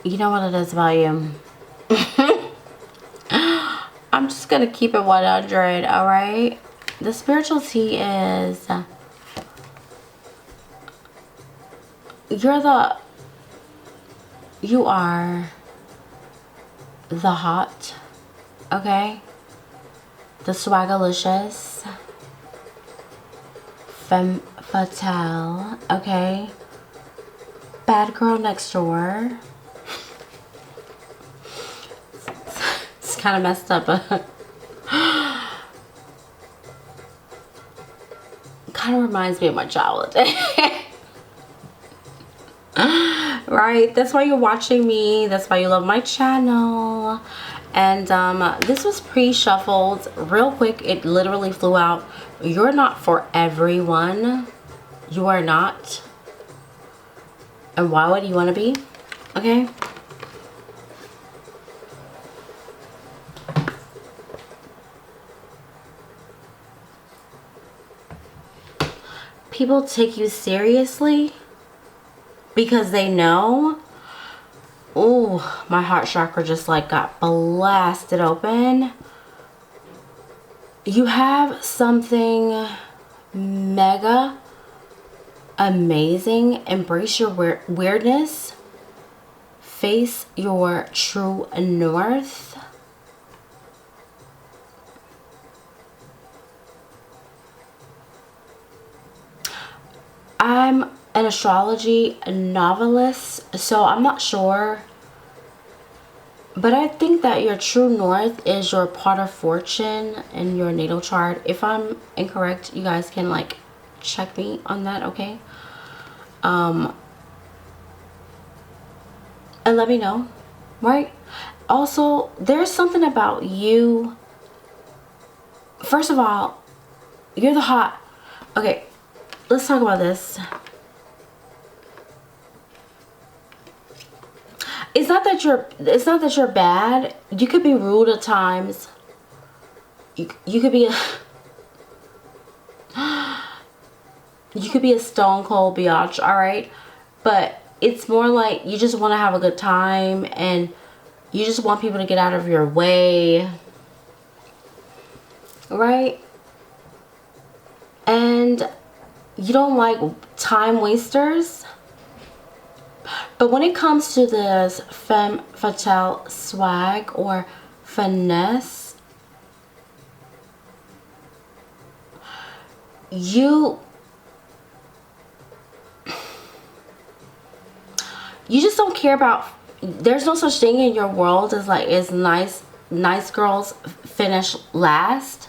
You know what it is about you. I'm just gonna keep it 100, alright? The spiritual tea is... You are the hot, okay? The swagalicious. Femme Fatale, okay? Bad girl next door. It's kind of messed up, but kind of reminds me of my childhood. Right? That's why you're watching me. That's why you love my channel. And this was pre-shuffled real quick. It literally flew out. You're not for everyone. You are not. And why would you want to be? Okay? People take you seriously because they know. Oh, my heart chakra just like got blasted open. You have something mega amazing. Embrace your weirdness. Face your true north. I'm an astrology novelist, so I'm not sure, but I think that your true north is your part of fortune in your natal chart. If I'm incorrect, you guys can like check me on that, okay? And let me know, right? Also, there's something about you. First of all, you're the hot. Okay, let's talk about this. It's not that you're bad. You could be rude at times. You could be a stone cold biatch, all right? But it's more like you just want to have a good time and you just want people to get out of your way, right? And you don't like time wasters. But when it comes to this femme fatale swag or finesse, you just don't care about. There's no such thing in your world as like as nice girls finish last.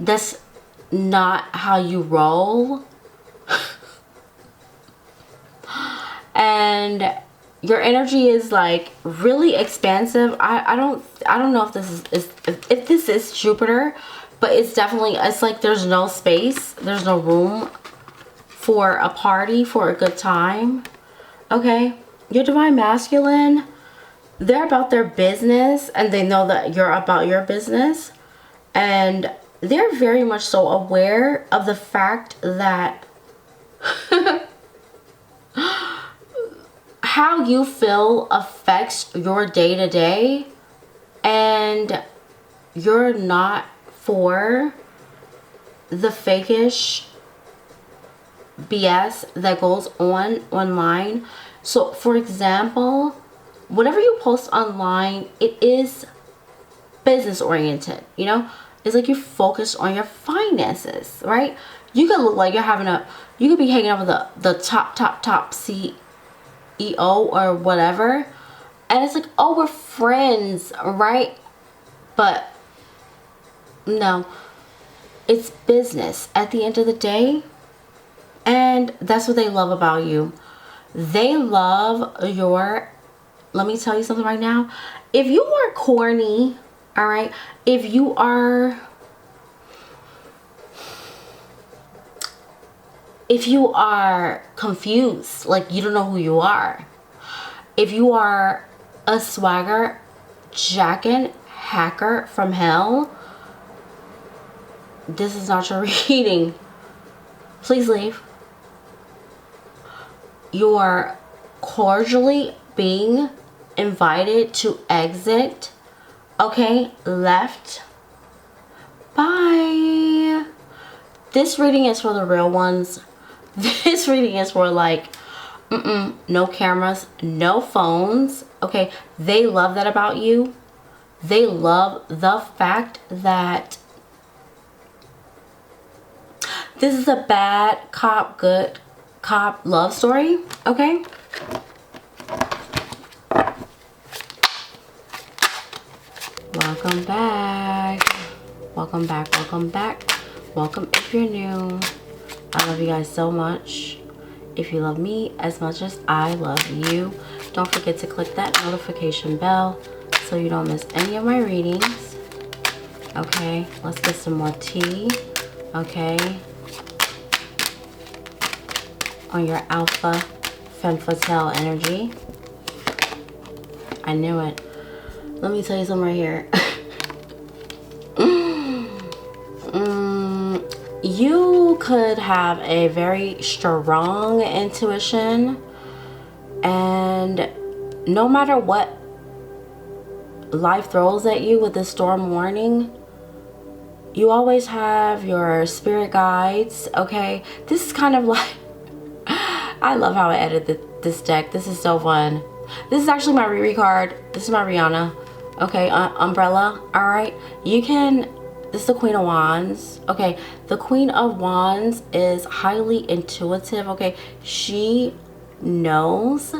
That's not how you roll. And your energy is like really expansive. I don't know if this is Jupiter, but it's definitely, it's like there's no space, there's no room for a party, for a good time. Okay, your divine masculine, they're about their business and they know that you're about your business, and they're very much so aware of the fact that how you feel affects your day-to-day, and you're not for the fakish BS that goes on online. So for example, whatever you post online, it is business oriented, you know? It's like you're focused on your finances, right? You could look like you're having you could be hanging out with the top CEO or whatever, and it's like, oh, we're friends, right? But no, it's business at the end of the day. And that's what they love about you. They love your, let me tell you something right now. If you are corny, all right, if you are confused, like you don't know who you are, if you are a swagger jacking hacker from hell, this is not your reading. Please leave. You are cordially being invited to exit. Okay, left. Bye. This reading is for the real ones. This reading is for like, no cameras, no phones. Okay, they love that about you. They love the fact that this is a bad cop, good cop love story. Okay. Welcome back. Welcome back. Welcome back. Welcome if you're new. I love you guys so much. If you love me as much as I love you, don't forget to click that notification bell so you don't miss any of my readings. Okay, let's get some more tea. Okay. On your alpha femme fatale energy. I knew it. Let me tell you something right here. You could have a very strong intuition, and no matter what life throws at you with this storm warning, you always have your spirit guides. Okay, this is kind of like, I love how I edited this deck. This is so fun. This is actually my Riri card. This is my Rihanna. Okay, umbrella. All right, you can. This is the Queen of Wands. Okay, the Queen of Wands is highly intuitive. Okay, she knows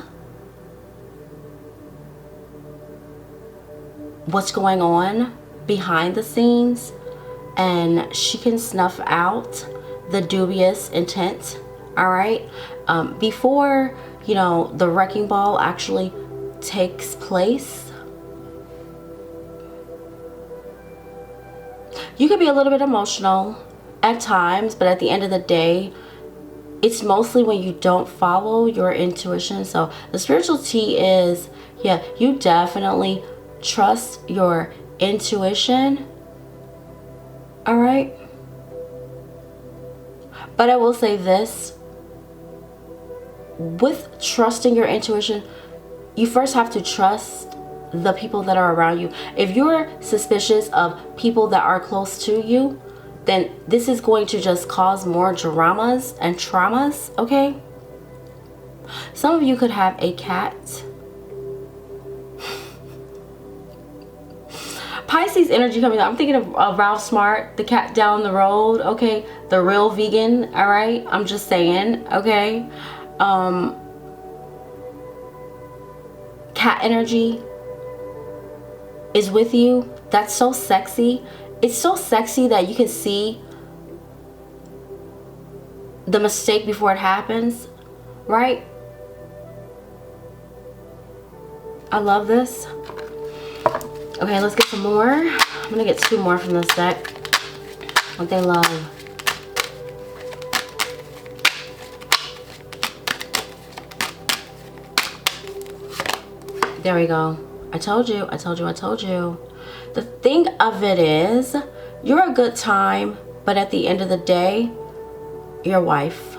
what's going on behind the scenes, and she can snuff out the dubious intent. All right, before you know the wrecking ball actually takes place. You can be a little bit emotional at times, but at the end of the day, it's mostly when you don't follow your intuition. So the spiritual tea is, yeah, you definitely trust your intuition. All right. But I will say this, with trusting your intuition, you first have to trust the people that are around you. If you're suspicious of people that are close to you, then this is going to just cause more dramas and traumas. Okay, some of you could have a cat. Pisces energy coming up. I'm thinking of Ralph Smart, the cat down the road. Okay, the real vegan. All right, I'm just saying. Okay, cat energy is with you. That's so sexy. It's so sexy that you can see the mistake before it happens, right? I love this. Okay, let's get some more. I'm gonna get 2 more from this deck. What they love. There we go. I told you, I told you, I told you. The thing of it is, you're a good time, but at the end of the day, you're a wife.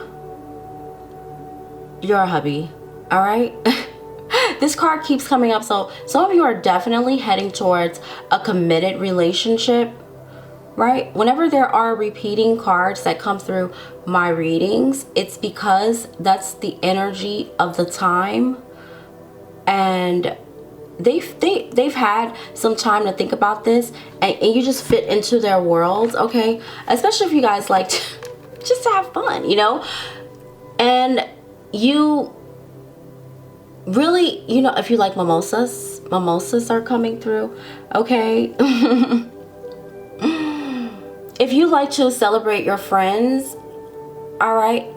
You're a hubby, all right? This card keeps coming up, so some of you are definitely heading towards a committed relationship, right? Whenever there are repeating cards that come through my readings, it's because that's the energy of the time, and they've had some time to think about this, and you just fit into their world. Okay, especially if you guys like just to have fun, you know, and you really, you know, if you like mimosas are coming through. Okay. If you like to celebrate your friends, all right,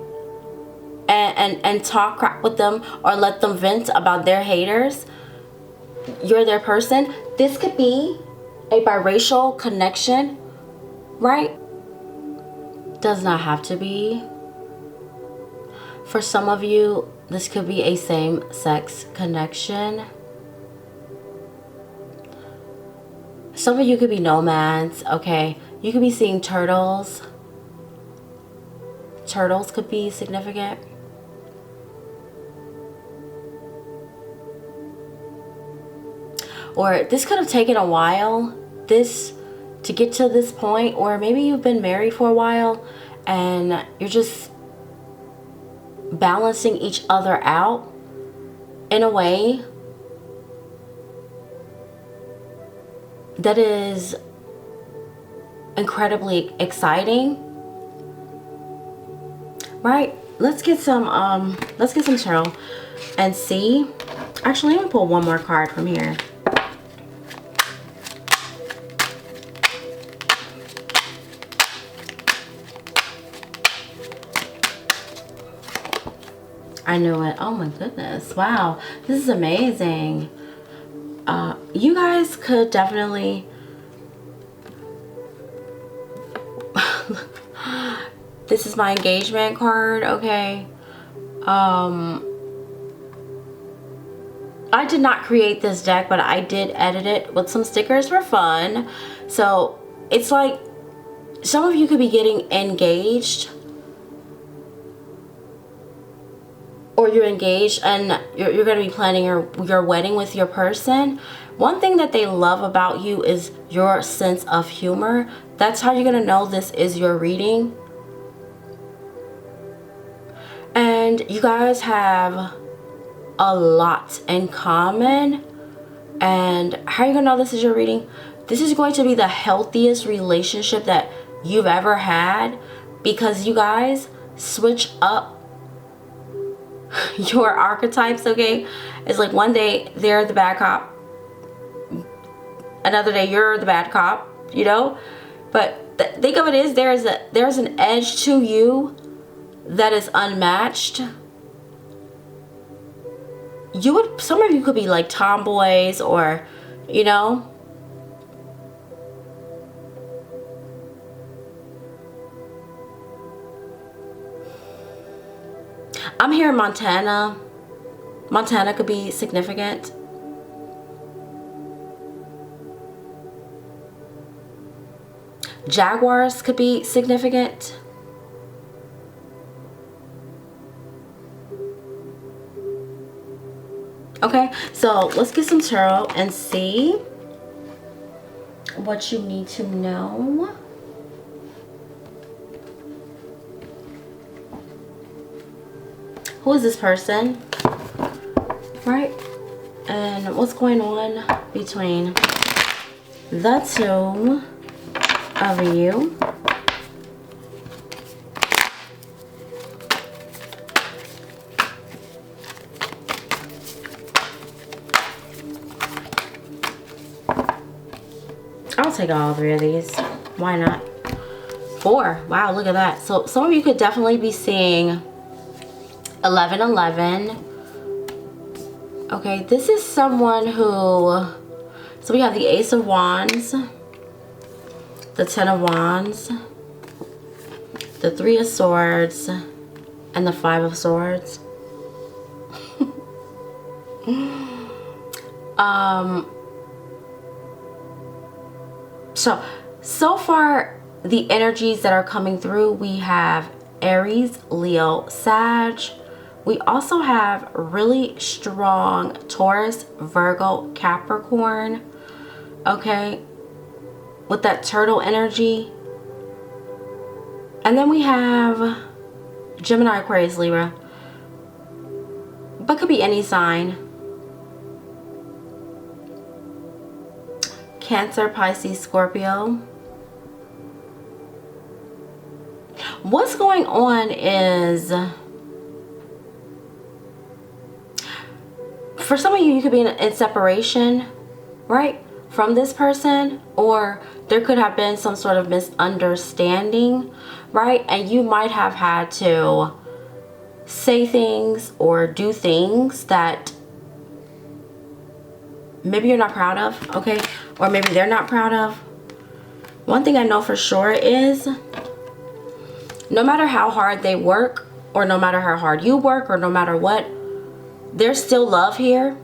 and talk crap with them or let them vent about their haters, you're their person. This could be a biracial connection, right? Does not have to be. For some of you, this could be a same-sex connection. Some of you could be nomads, okay? You could be seeing turtles. Turtles could be significant. or this could have taken a while, this to get to this point, or maybe you've been married for a while and you're just balancing each other out in a way that is incredibly exciting, right? Let's get some tarot and see. Actually, let me pull one more card from here. I knew it. Oh my goodness. Wow. This is amazing. You guys could definitely this is my engagement card, okay? I did not create this deck, but I did edit it with some stickers for fun. So it's like some of you could be getting engaged, or you're engaged and you're going to be planning your wedding with your person. One thing that they love about you is your sense of humor. That's how you're going to know this is your reading. And you guys have a lot in common. And how are you going to know this is your reading? This is going to be the healthiest relationship that you've ever had, because you guys switch up your archetypes, okay? It's like one day they're the bad cop, another day you're the bad cop, you know? But think of it as there's an edge to you that is unmatched. Some of you could be like tomboys, or you know, I'm here in Montana. Montana could be significant. Jaguars could be significant. Okay, so let's get some tarot and see what you need to know. Who is this person? Right? And what's going on between the two of you? I'll take all three of these. Why not? 4. Wow, look at that. So some of you could definitely be seeing 1111. Okay, this is someone who, so we have the Ace of Wands, the 10 of Wands, the 3 of Swords, and the 5 of Swords. So far, the energies that are coming through, we have Aries, Leo, Sag. We also have really strong Taurus, Virgo, Capricorn. Okay, with that turtle energy. And then we have Gemini, Aquarius, Libra. But could be any sign. Cancer, Pisces, Scorpio. What's going on is, for some of you, you could be in separation, right, from this person, or there could have been some sort of misunderstanding, right, and you might have had to say things or do things that maybe you're not proud of, okay, or maybe they're not proud of. One thing I know for sure is, no matter how hard they work, or no matter how hard you work, or no matter what, there's still love here.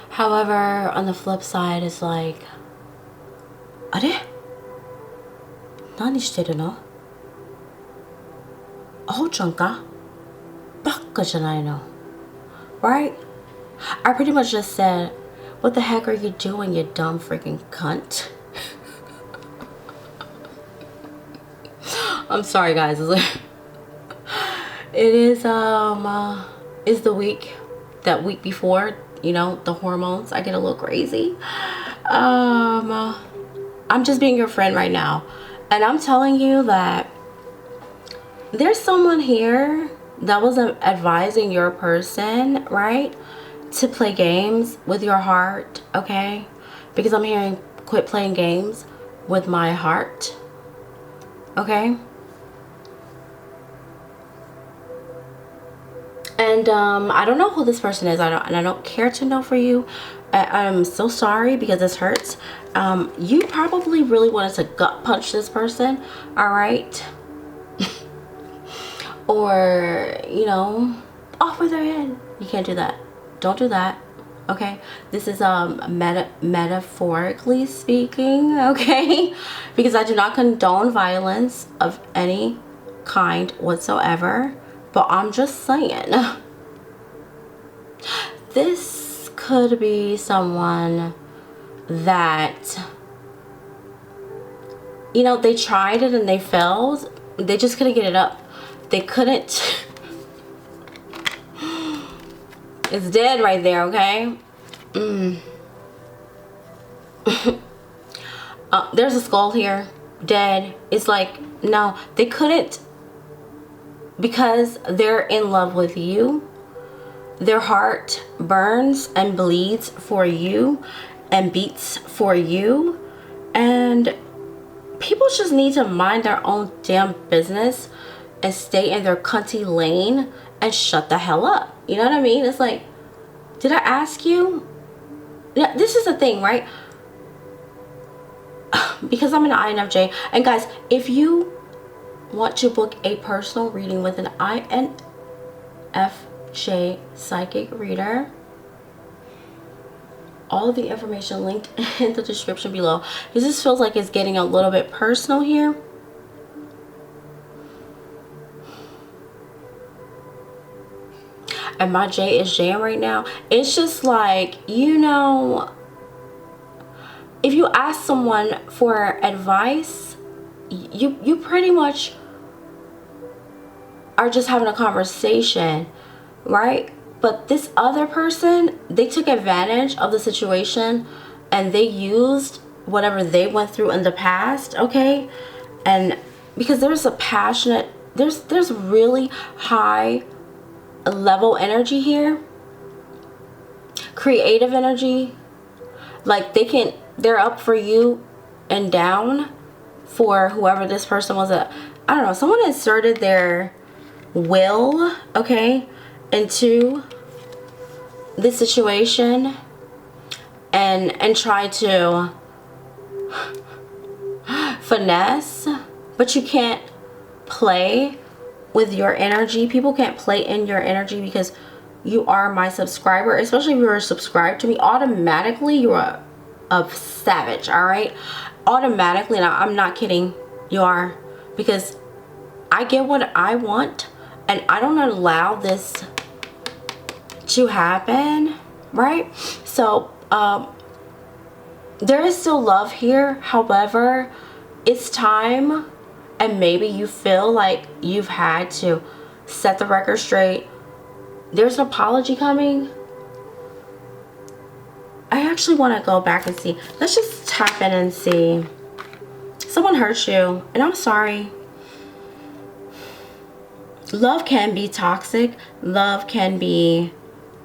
However, on the flip side, it's like, あれ? 何してるの? アホちゃんか? バカじゃないの? Right? I pretty much just said, What the heck are you doing, you dumb freaking cunt? I'm sorry, guys. It is the week, that week before, you know, the hormones. I get a little crazy. I'm just being your friend right now, and I'm telling you that there's someone here that was advising your person, right, to play games with your heart, okay? Because I'm hearing quit playing games with my heart, okay? And I don't know who this person is. I don't care to know for you. I'm so sorry because this hurts. You probably really wanted to gut punch this person, all right? Or, you know, off with their head. You can't do that. Don't do that. Okay, this is metaphorically speaking, okay? Because I do not condone violence of any kind whatsoever. But I'm just saying, this could be someone that, you know, they tried it and they failed. They just couldn't get it up. They couldn't. It's dead right there, okay? There's a skull here, dead. It's like, no, they couldn't. Because they're in love with you, their heart burns and bleeds for you and beats for you, and people just need to mind their own damn business and stay in their cunty lane and shut the hell up. You know what I mean? It's like, did I ask you? Yeah, this is the thing, right? Because I'm an INFJ, and guys, if you want to book a personal reading with an INFJ psychic reader, all of the information linked in the description below, because this feels like it's getting a little bit personal here. And my J is jam right now. It's just like, you know, if you ask someone for advice, you pretty much are just having a conversation, right? But this other person, they took advantage of the situation and they used whatever they went through in the past, okay? And because there's a passionate, there's really high level energy here, creative energy, like they're up for you and down for whoever this person was. I don't know, someone inserted their will, okay, into this situation and try to finesse, but you can't play with your energy. People can't play in your energy because you are my subscriber, especially if you're subscribed to me. Automatically you're a savage, all right? Automatically, and I'm not kidding, you are, because I get what I want and I don't allow this to happen, right? So there is still love here. However, it's time, and maybe you feel like you've had to set the record straight. There's an apology coming. I actually want to go back and see. Let's just tap in and see. Someone hurt you, and I'm sorry. Love can be toxic. Love can be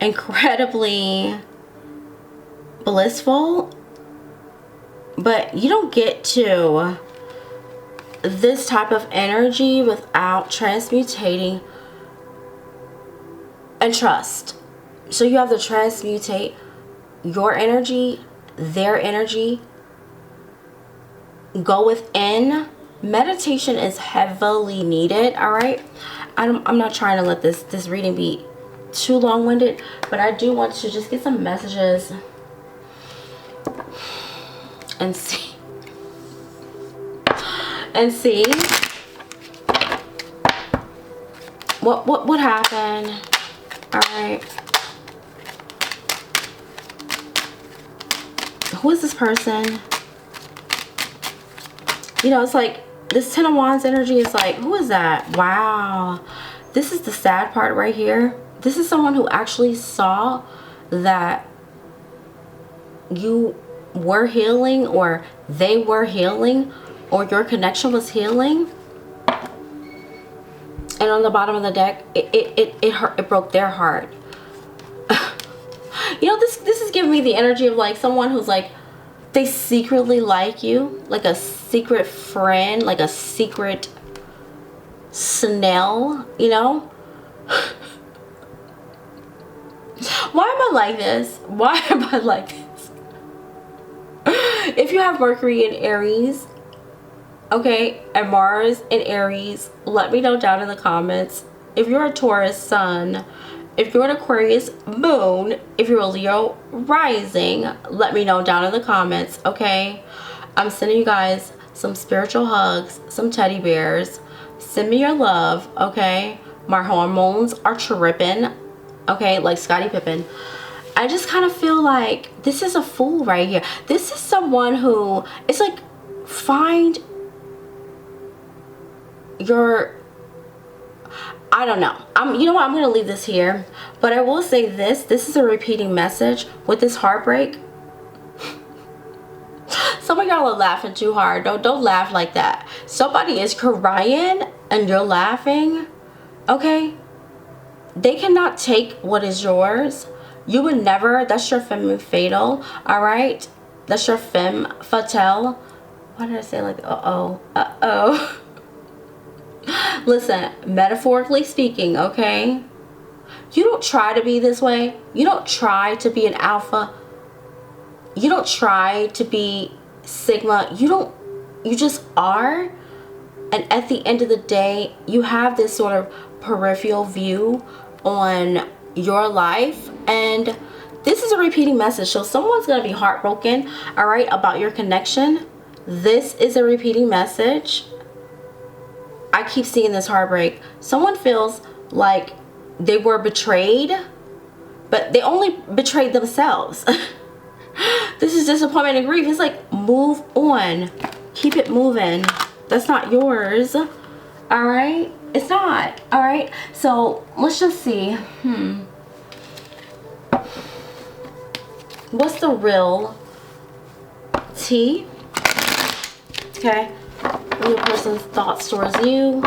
incredibly blissful, but you don't get to this type of energy without transmutating and trust. So you have to transmutate your energy, their energy, go within. Meditation is heavily needed, all right? I'm not trying to let this reading be too long-winded, but I do want to just get some messages and see what happened. All right. who is this person? You know, it's like this Ten of Wands energy is like, who is that? Wow. This is the sad part right here. This is someone who actually saw that you were healing, or they were healing, or your connection was healing. And on the bottom of the deck, it hurt, it broke their heart. You know, this is giving me the energy of like someone who's like, they secretly like you, like a secret friend, like a secret Snell, you know? Why am I like this? Why am I like this? If you have Mercury in Aries, okay, and Mars in Aries, let me know down in the comments. If you're a Taurus sun, if you're an Aquarius moon, if you're a Leo rising, let me know down in the comments, okay? I'm sending you guys some spiritual hugs, some teddy bears. Send me your love, okay? My hormones are tripping, okay, like Scottie Pippen. I just kind of feel like this is a fool right here. This is someone who, it's like, find your, I don't know. You know what? I'm going to leave this here. But I will say this. This is a repeating message with this heartbreak. Some of y'all are laughing too hard. Don't laugh like that. Somebody is crying and you're laughing. Okay? They cannot take what is yours. You would never. That's your femme fatale. Alright? That's your femme fatale. Why did I say like uh-oh? Uh-oh. Listen, metaphorically speaking, okay? You don't try to be this way. You don't try to be an alpha. You don't try to be Sigma. You just are. And at the end of the day, you have this sort of peripheral view on your life. And this is a repeating message. So someone's going to be heartbroken, all right, about your connection. This is a repeating message. I keep seeing this heartbreak. Someone feels like they were betrayed, but they only betrayed themselves. This is disappointment and grief. It's like, move on. Keep it moving. That's not yours. All right? It's not. All right? So let's just see. What's the real tea? Okay. Your person's thoughts towards you.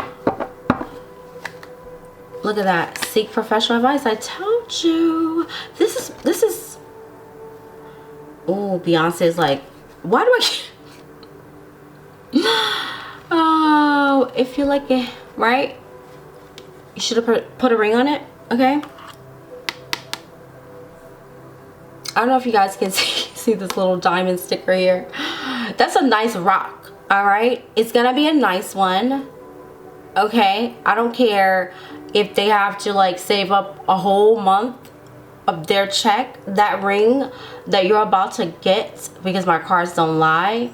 Look at that. Seek professional advice. I told you. This is oh, Beyonce's like, why do I oh, if you like it, right? You should have put a ring on it, okay? I don't know if you guys can see this little diamond sticker here. That's a nice rock. All right, it's gonna be a nice one, okay? I don't care if they have to like save up a whole month of their check. That ring that you're about to get, because my cards don't lie,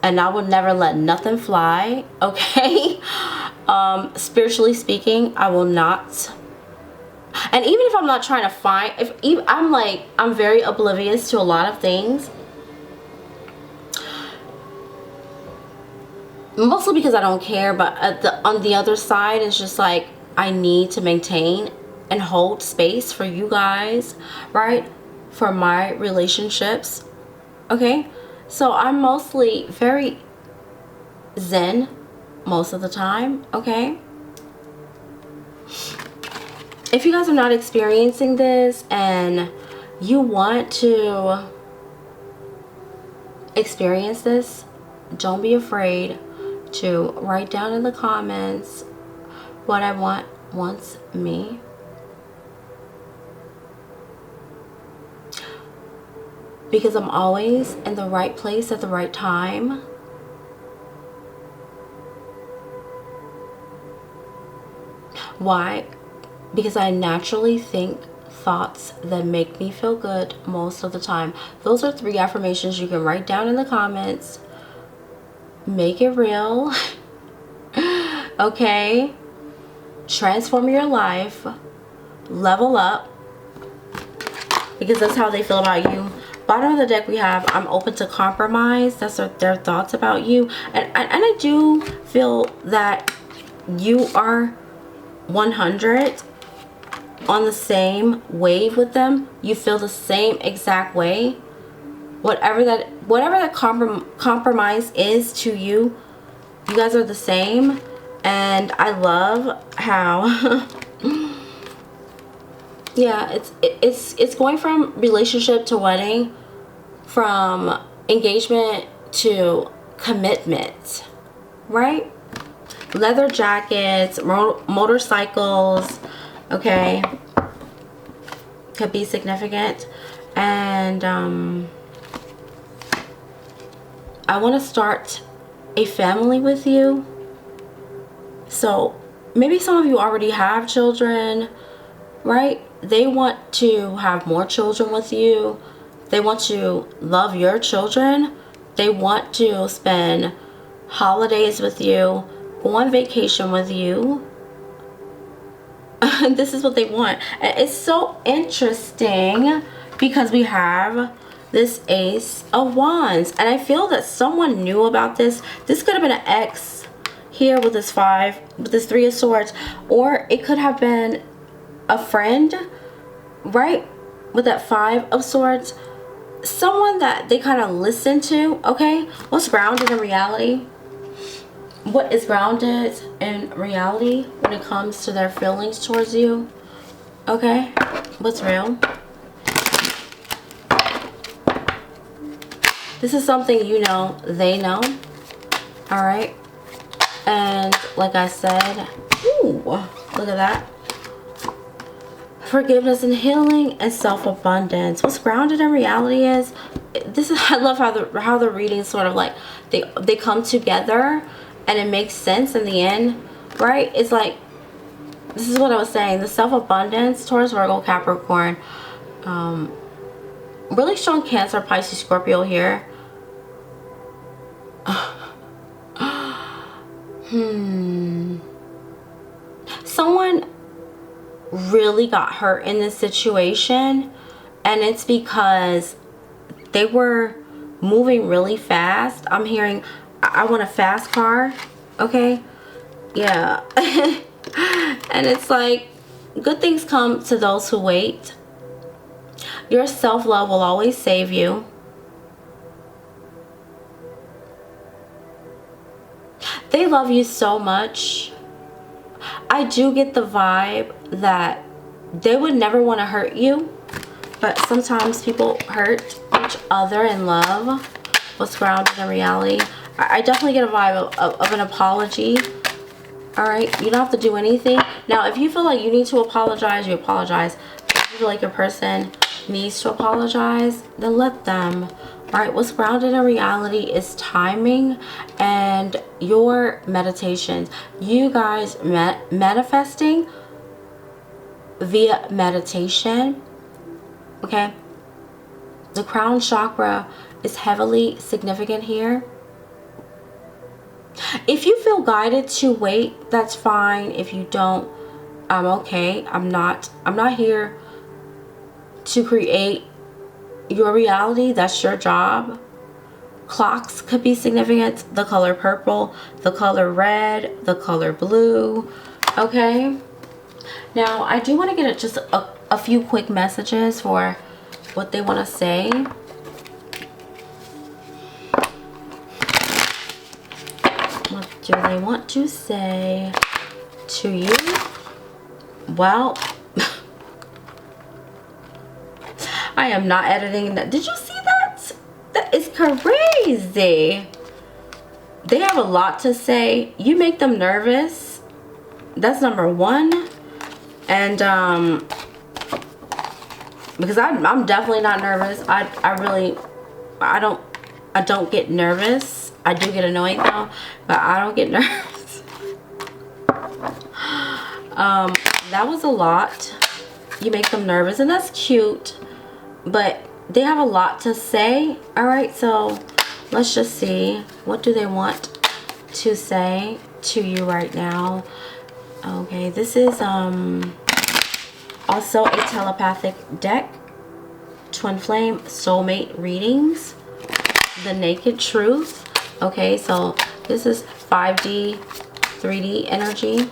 and I would never let nothing fly, okay? Spiritually speaking, I will not. And even if I'm not trying to find, I'm very oblivious to a lot of things. Mostly because I don't care, but on the other side, it's just like I need to maintain and hold space for you guys, right? For my relationships, okay? So I'm mostly very zen most of the time, okay? If you guys are not experiencing this and you want to experience this, don't be afraid to write down in the comments what I want wants me. Because I'm always in the right place at the right time. Why? Because I naturally think thoughts that make me feel good most of the time. Those are 3 affirmations you can write down in the comments. Make it real. Okay? Transform your life. Level up. Because that's how they feel about you. bottom of the deck we have, I'm open to compromise. That's their thoughts about you. And I do feel that you are 100 on the same wave with them. You feel the same exact way. Whatever that compromise is to you, you guys are the same. And I love how yeah, it's going from relationship to wedding, from engagement to commitment, right? Leather jackets, motorcycles, okay, could be significant. And I want to start a family with you. So maybe some of you already have children, right? They want to have more children with you. They want to love your children. They want to spend holidays with you, go on vacation with you. This is what they want. And it's so interesting because we have this Ace of Wands. And I feel that someone knew about this. This could have been an ex here with this Three of Swords. Or it could have been a friend, right, with that Five of Swords. Someone that they kind of listen to. Okay, what's grounded in reality? What is grounded in reality when it comes to their feelings towards you? Okay, what's real? This is something you know, they know. All right, and like I said, ooh, look at that. Forgiveness and healing and self-abundance. What's grounded in reality is this. I love how the readings sort of like they come together and it makes sense in the end, right? It's like, this is what I was saying, the self-abundance, Taurus, Virgo, Capricorn, really strong Cancer, Pisces, Scorpio here. Someone really got hurt in this situation, and it's because they were moving really fast. I'm hearing, I want a fast car. Okay, yeah. And it's like, good things come to those who wait. Your self-love will always save you. They love you so much. I do get the vibe that they would never want to hurt you, but sometimes people hurt each other in love. What's grounded in reality? I definitely get a vibe of an apology. All right, you don't have to do anything. Now, if you feel like you need to apologize, you apologize. If you feel like your person needs to apologize, then let them. All right, what's grounded in reality is timing and your meditations. You guys manifesting via meditation. Okay, the crown chakra is heavily significant here. If you feel guided to wait, that's fine. If you don't, I'm okay. I'm not here to create your reality. That's your job. Clocks could be significant. The color purple, the color red, the color blue. Okay, now I do want to get just a few quick messages for what they want to say. What do they want to say to you? Well, I am not editing that. Did you see that? That is crazy. They have a lot to say. You make them nervous. That's number one. And because I'm definitely not nervous. I don't get nervous. I do get annoyed though, but I don't get nervous. That was a lot. You make them nervous, and that's cute, but they have a lot to say. All right, so let's just see, what do they want to say to you right now? Okay, this is also a telepathic deck. twin flame soulmate readings, the naked truth. Okay, so this is 5D, 3D energy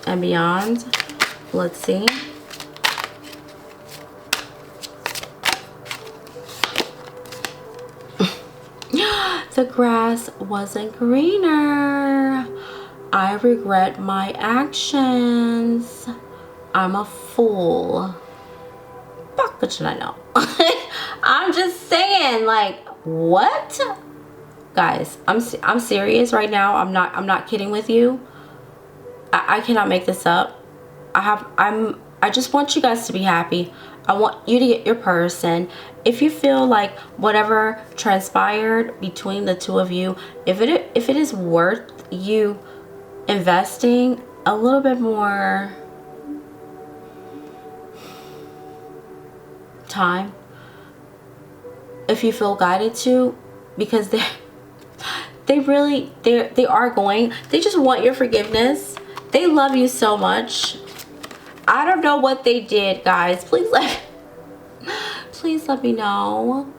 and beyond. Let's see. The grass wasn't greener. I regret my actions. I'm a fool. Fuck, what should I know? I'm just saying, like, what? Guys, I'm serious right now. I'm not kidding with you. I cannot make this up. I just want you guys to be happy. I want you to get your person. If you feel like whatever transpired between the two of you, if it is worth you investing a little bit more time, if you feel guided to, because they just want your forgiveness. They love you so much. I don't know what they did, guys. Please let me know.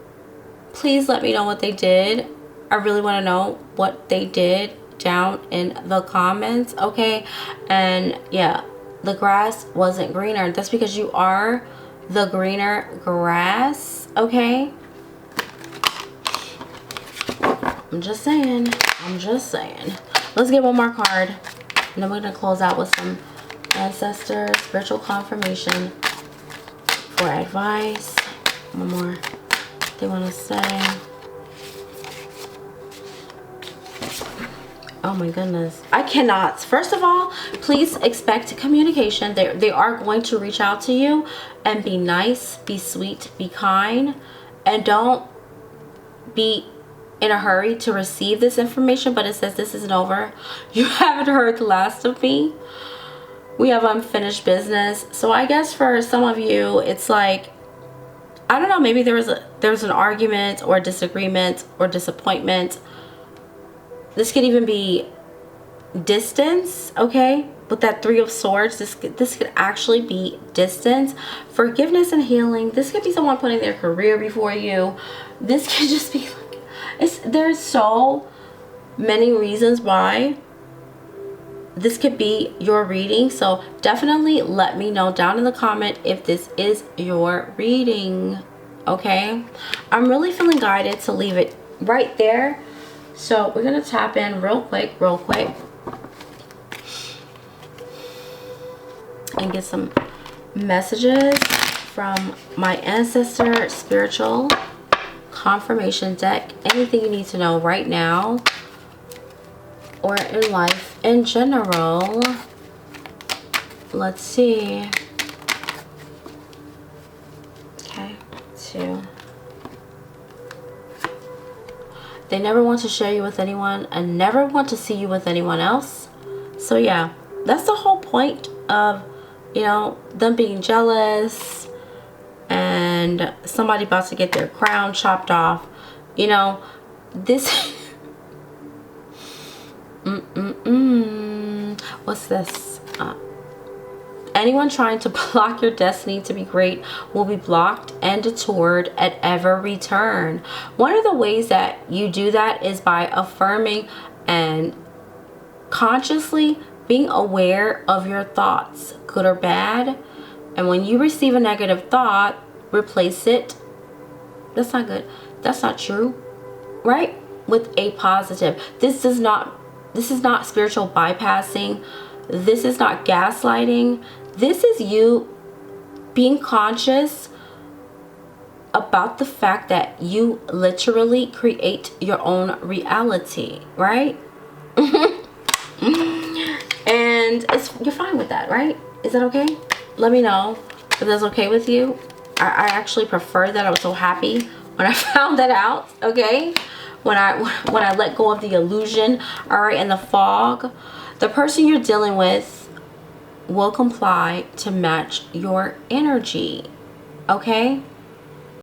Please let me know what they did. I really want to know what they did down in the comments, okay? And yeah, the grass wasn't greener. That's because you are the greener grass, okay? I'm just saying. Let's get one more card, and then we're gonna close out with some ancestor spiritual confirmation for advice. One more they want to say. Oh my goodness, I cannot. First of all, please expect communication. They are going to reach out to you, and be nice, be sweet, be kind, and don't be in a hurry to receive this information. But it says this isn't over. You haven't heard the last of me. We have unfinished business. So I guess for some of you, it's like, I don't know, maybe there was an argument or disagreement or disappointment. This could even be distance, okay? With that 3 of Swords, this could actually be distance, forgiveness and healing. This could be someone putting their career before you. This could just be like, there's so many reasons why this could be your reading. So definitely let me know down in the comment if this is your reading, okay? I'm really feeling guided to leave it right there. So we're gonna tap in real quick and get some messages from my ancestor spiritual confirmation deck. Anything you need to know right now or in life in general. Let's see. Okay, 2. They never want to share you with anyone and never want to see you with anyone else. So yeah, that's the whole point of, you know, them being jealous and somebody about to get their crown chopped off. You know, this what's this? Anyone trying to block your destiny to be great will be blocked and detoured at every turn. One of the ways that you do that is by affirming and consciously being aware of your thoughts, good or bad. And when you receive a negative thought, replace it. That's not good. That's not true, right? With a positive. This is not spiritual bypassing. This is not gaslighting. This is you being conscious about the fact that you literally create your own reality, right? And you're fine with that, right? Is that okay? Let me know if that's okay with you. I actually prefer that. I was so happy when I found that out, okay? When I let go of the illusion, all right, and the fog. The person you're dealing with will comply to match your energy, okay?